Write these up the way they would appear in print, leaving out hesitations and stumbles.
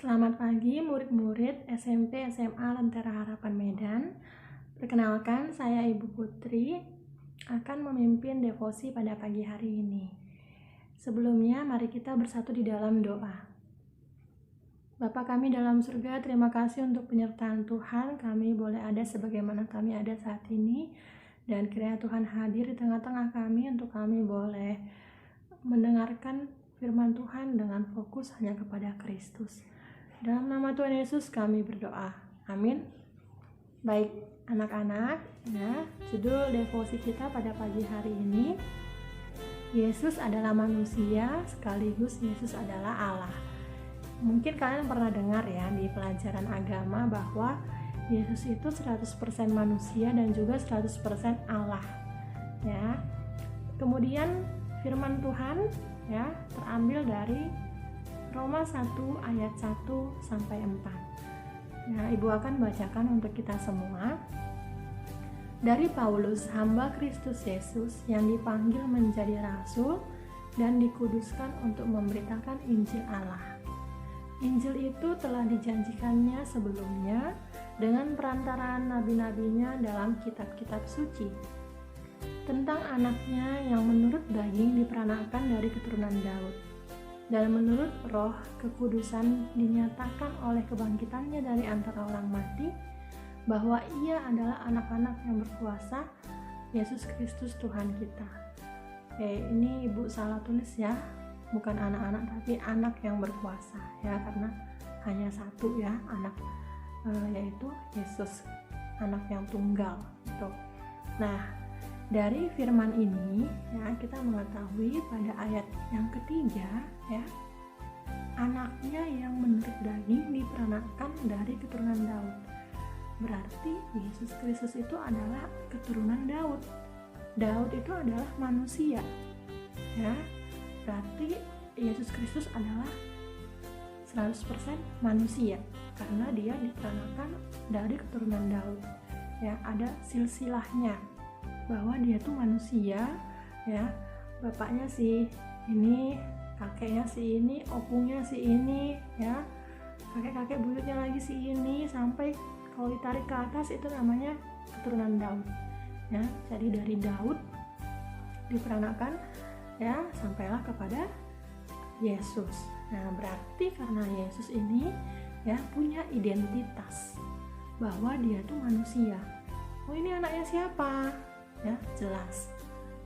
Selamat pagi murid-murid SMP SMA Lentera Harapan Medan. Perkenalkan, saya Ibu Putri akan memimpin devosi pada pagi hari ini. Sebelumnya, mari kita bersatu di dalam doa. Bapa kami dalam surga, terima kasih untuk penyertaan Tuhan. Kami boleh ada sebagaimana kami ada saat ini, dan kiranya Tuhan hadir di tengah-tengah kami untuk kami boleh mendengarkan firman Tuhan dengan fokus hanya kepada Kristus. Dalam nama Tuhan Yesus kami berdoa. Amin. Baik, anak-anak, judul devosi kita pada pagi hari ini, Yesus adalah manusia sekaligus Yesus adalah Allah. Mungkin kalian pernah dengar ya di pelajaran agama bahwa Yesus itu 100% manusia dan juga 100% Allah. Ya. Kemudian firman Tuhan ya terambil dari Roma 1 ayat 1 sampai 4. Nah, Ibu akan bacakan untuk kita semua. Dari Paulus, hamba Kristus Yesus yang dipanggil menjadi rasul dan dikuduskan untuk memberitakan Injil Allah. Injil itu telah dijanjikannya sebelumnya dengan perantaraan nabi-nabinya dalam kitab-kitab suci tentang anaknya yang menurut daging diperanakan dari keturunan Daud, dan menurut roh kekudusan dinyatakan oleh kebangkitannya dari antara orang mati bahwa ia adalah anak-anak yang berkuasa, Yesus Kristus Tuhan kita. Ini Ibu salah tulis ya, bukan anak-anak tapi anak yang berkuasa ya, karena hanya satu ya anak, yaitu Yesus, anak yang tunggal gitu. Nah, dari firman ini ya kita mengetahui pada ayat yang ketiga ya, anaknya yang menurut daging diperanakan dari keturunan Daud. Berarti Yesus Kristus itu adalah keturunan Daud. Daud itu adalah manusia. Ya. Berarti Yesus Kristus adalah 100% manusia karena dia diperanakan dari keturunan Daud. Ya, ada silsilahnya bahwa dia tuh manusia ya, bapaknya si ini, kakeknya si ini, opungnya si ini ya, kakek-kakek buyutnya lagi si ini, sampai kalau ditarik ke atas itu namanya keturunan Daud ya. Jadi dari Daud diperanakan ya sampailah kepada Yesus. Nah, berarti karena Yesus ini ya punya identitas bahwa dia tuh manusia. Oh, ini anaknya siapa? Ya, jelas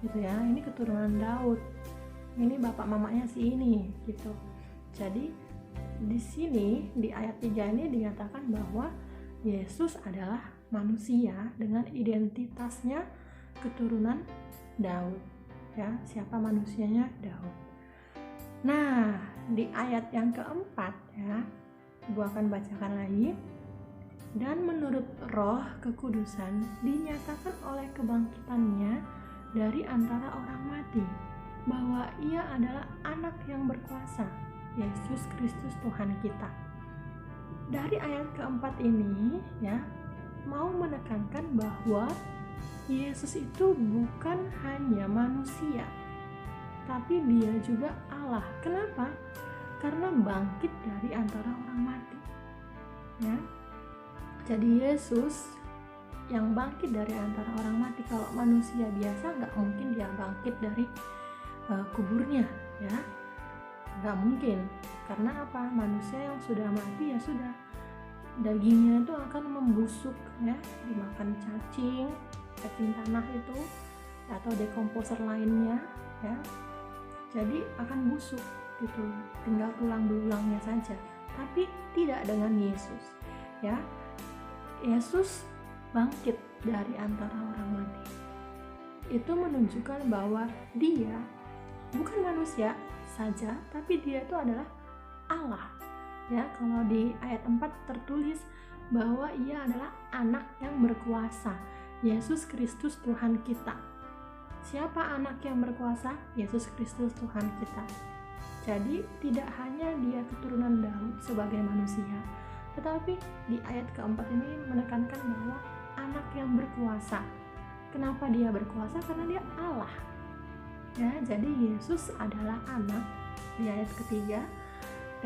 gitu ya, ini keturunan Daud, ini bapak mamanya si ini gitu. Jadi di sini di ayat 3 ini dinyatakan bahwa Yesus adalah manusia dengan identitasnya keturunan Daud ya. Siapa manusianya? Daud. Nah, di ayat yang keempat ya, Ibu akan bacakan lagi. Dan menurut roh kekudusan dinyatakan oleh kebangkitannya dari antara orang mati bahwa ia adalah anak yang berkuasa, Yesus Kristus Tuhan kita. Dari ayat keempat ini ya mau menekankan bahwa Yesus itu bukan hanya manusia, tapi dia juga Allah. Kenapa? Karena bangkit dari antara orang mati ya. Jadi Yesus yang bangkit dari antara orang mati. Kalau manusia biasa nggak mungkin dia bangkit dari kuburnya ya, nggak mungkin. Karena apa? Manusia yang sudah mati ya sudah, dagingnya itu akan membusuk ya, dimakan cacing tanah itu atau dekomposer lainnya ya, jadi akan busuk gitu, tinggal tulang belulangnya saja. Tapi tidak dengan Yesus ya. Yesus bangkit dari antara orang mati. Itu menunjukkan bahwa dia bukan manusia saja, tapi dia itu adalah Allah. Ya, kalau di ayat 4 tertulis bahwa ia adalah anak yang berkuasa, Yesus Kristus Tuhan kita. Siapa anak yang berkuasa? Yesus Kristus Tuhan kita. Jadi tidak hanya dia keturunan Daud sebagai manusia, tetapi di ayat keempat ini menekankan bahwa anak yang berkuasa. Kenapa dia berkuasa? Karena dia Allah. Ya, jadi Yesus adalah anak di ayat ketiga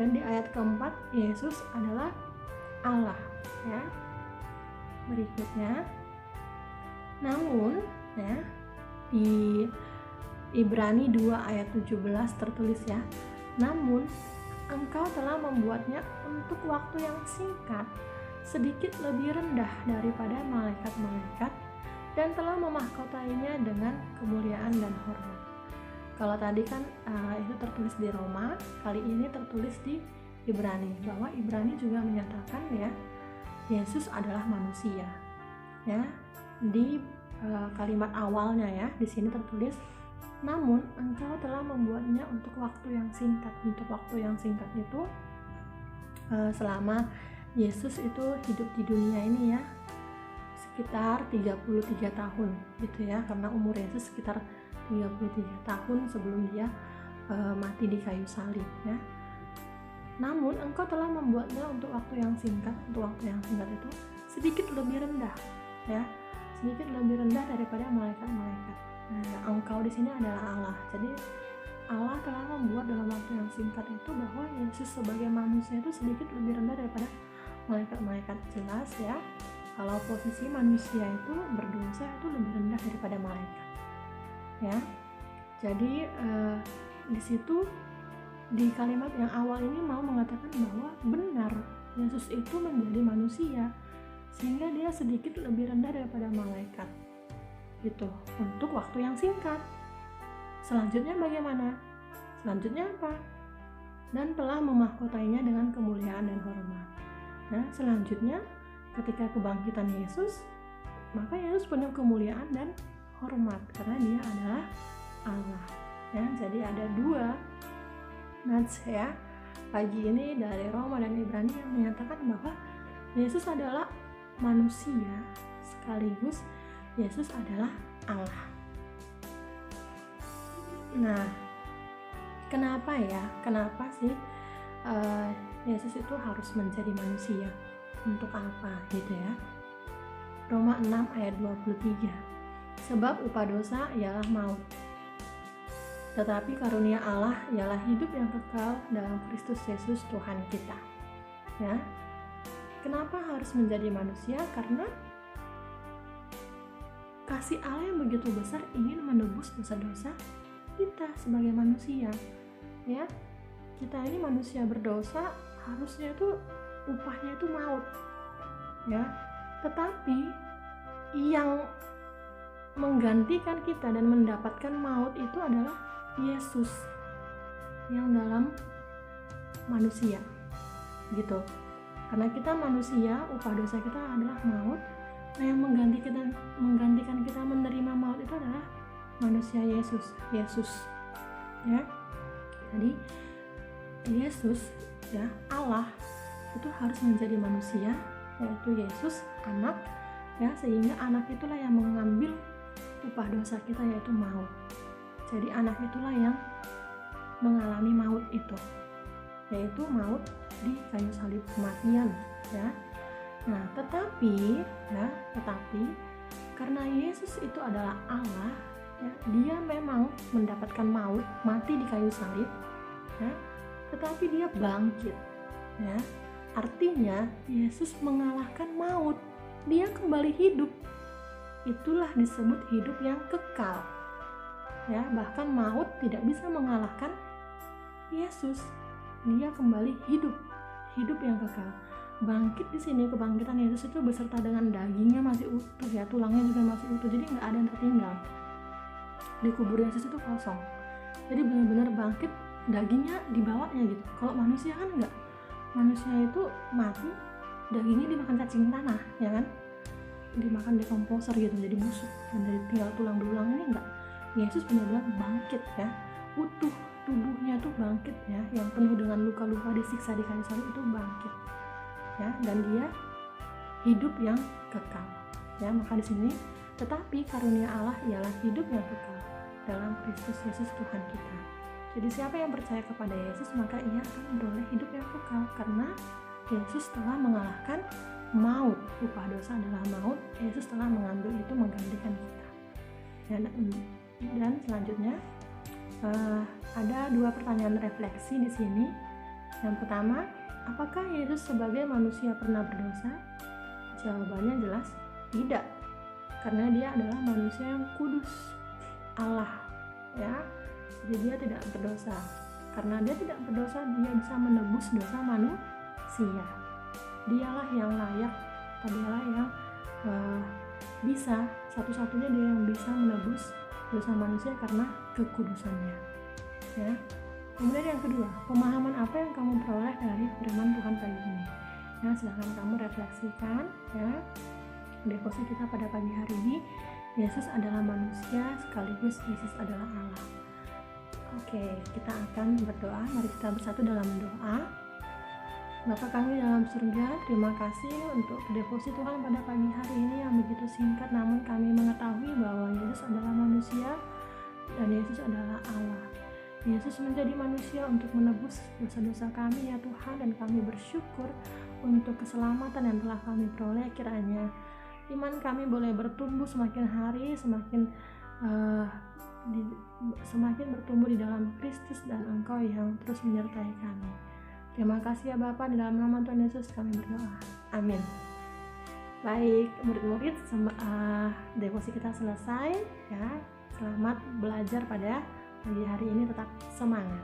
Dan di ayat keempat, Yesus adalah Allah, ya. Berikutnya, namun ya, di Ibrani 2 ayat 17 tertulis ya, namun engkau telah membuatnya untuk waktu yang singkat, sedikit lebih rendah daripada malaikat-malaikat, dan telah memahkotainya dengan kemuliaan dan hormat. Kalau tadi kan itu tertulis di Roma, kali ini tertulis di Ibrani, bahwa Ibrani juga menyatakan ya, Yesus adalah manusia. Ya, di kalimat awalnya ya, di sini tertulis, namun engkau telah membuatnya untuk waktu yang singkat. Untuk waktu yang singkat itu selama Yesus itu hidup di dunia ini ya, sekitar 33 tahun gitu ya, karena umur Yesus sekitar 33 tahun sebelum dia mati di kayu salib ya. Namun engkau telah membuatnya untuk waktu yang singkat. Untuk waktu yang singkat itu sedikit lebih rendah ya, sedikit lebih rendah daripada malaikat-malaikat. Nah, engkau di sini adalah Allah. Jadi Allah telah membuat dalam waktu yang singkat itu bahwa Yesus sebagai manusia itu sedikit lebih rendah daripada malaikat-malaikat. Jelas ya, kalau posisi manusia itu berdosa itu lebih rendah daripada malaikat ya. Jadi di situ di kalimat yang awal ini mau mengatakan bahwa benar Yesus itu menjadi manusia sehingga dia sedikit lebih rendah daripada malaikat gitu, untuk waktu yang singkat. Selanjutnya bagaimana? Selanjutnya apa? Dan telah memahkotainya dengan kemuliaan dan hormat. Nah, selanjutnya ketika kebangkitan Yesus, maka Yesus penuh kemuliaan dan hormat karena dia adalah Allah ya. Jadi ada dua nats ya pagi ini dari Roma dan Ibrani yang menyatakan bahwa Yesus adalah manusia sekaligus Yesus adalah Allah. Nah, kenapa ya? Kenapa sih Yesus itu harus menjadi manusia? Untuk apa gitu ya? Roma 6 ayat 23. Sebab upah dosa ialah maut, tetapi karunia Allah ialah hidup yang kekal dalam Kristus Yesus Tuhan kita. Ya. Kenapa harus menjadi manusia? Karena kasih Allah yang begitu besar ingin menebus dosa-dosa kita sebagai manusia. Ya. Kita ini manusia berdosa, harusnya itu upahnya itu maut. Ya. Tetapi yang menggantikan kita dan mendapatkan maut itu adalah Yesus yang dalam manusia gitu. Karena kita manusia, upah dosa kita adalah maut. Nah, yang menggantikan kita menerima maut itu adalah manusia Yesus ya. Jadi Yesus ya, Allah itu harus menjadi manusia, yaitu Yesus anak ya, sehingga anak itulah yang mengambil upah dosa kita, yaitu maut. Jadi anak itulah yang mengalami maut itu, yaitu maut di kayu salib, kematian ya. Nah, tetapi karena Yesus itu adalah Allah ya, dia memang mendapatkan maut, mati di kayu salib ya, tetapi dia bangkit ya. Artinya Yesus mengalahkan maut, dia kembali hidup. Itulah disebut hidup yang kekal ya. Bahkan maut tidak bisa mengalahkan Yesus. Dia kembali hidup yang kekal. Bangkit di sini, kebangkitan Yesus itu beserta dengan dagingnya masih utuh ya, tulangnya juga masih utuh. Jadi nggak ada yang tertinggal. Di kubur Yesus itu kosong. Jadi benar-benar bangkit, dagingnya dibawanya gitu. Kalau manusia kan enggak. Manusia itu mati, dagingnya dimakan cacing tanah ya kan, dimakan dekomposer gitu, jadi busuk, dan dari tinggal tulang belulang. Ini enggak. Yesus benar-benar bangkit ya, utuh, tubuhnya tuh bangkit ya, yang penuh dengan luka-luka, disiksa di kayu salib itu bangkit ya, dan dia hidup yang kekal ya. Maka di sini, tetapi karunia Allah ialah hidup yang kekal dalam Kristus Yesus Tuhan kita. Jadi siapa yang percaya kepada Yesus, maka ia akan beroleh hidup yang kekal, karena Yesus telah mengalahkan maut. Upah dosa adalah maut. Yesus telah mengambil itu, menggantikan kita. Dan selanjutnya ada dua pertanyaan refleksi di sini. Yang pertama, apakah Yesus sebagai manusia pernah berdosa? Jawabannya jelas tidak, karena dia adalah manusia yang kudus, Allah, ya. Jadi dia tidak berdosa. Karena dia tidak berdosa, dia bisa menebus dosa manusia. Dialah yang layak, atau dialah yang bisa, satu-satunya dia yang bisa menebus dosa manusia karena kekudusannya, ya. Kemudian yang kedua, pemahaman apa yang kamu peroleh dari firman Tuhan pagi ini? Ya, silahkan kamu refleksikan, ya. Devosi kita pada pagi hari ini, Yesus adalah manusia sekaligus Yesus adalah Allah. Oke, kita akan berdoa. Mari kita bersatu dalam doa. Bapa kami dalam surga, terima kasih untuk devosi Tuhan pada pagi hari ini yang begitu singkat, namun kami mengetahui bahwa Yesus adalah manusia dan Yesus adalah Allah. Yesus menjadi manusia untuk menebus dosa-dosa kami, ya Tuhan, dan kami bersyukur untuk keselamatan yang telah kami peroleh. Kiranya iman kami boleh bertumbuh semakin hari, semakin bertumbuh di dalam Kristus dan Engkau yang terus menyertai kami. Terima kasih ya Bapa, di dalam nama Tuhan Yesus kami berdoa. Amin. Baik, murid-murid, devosi kita selesai, ya. Selamat belajar pada pagi hari ini, tetap semangat.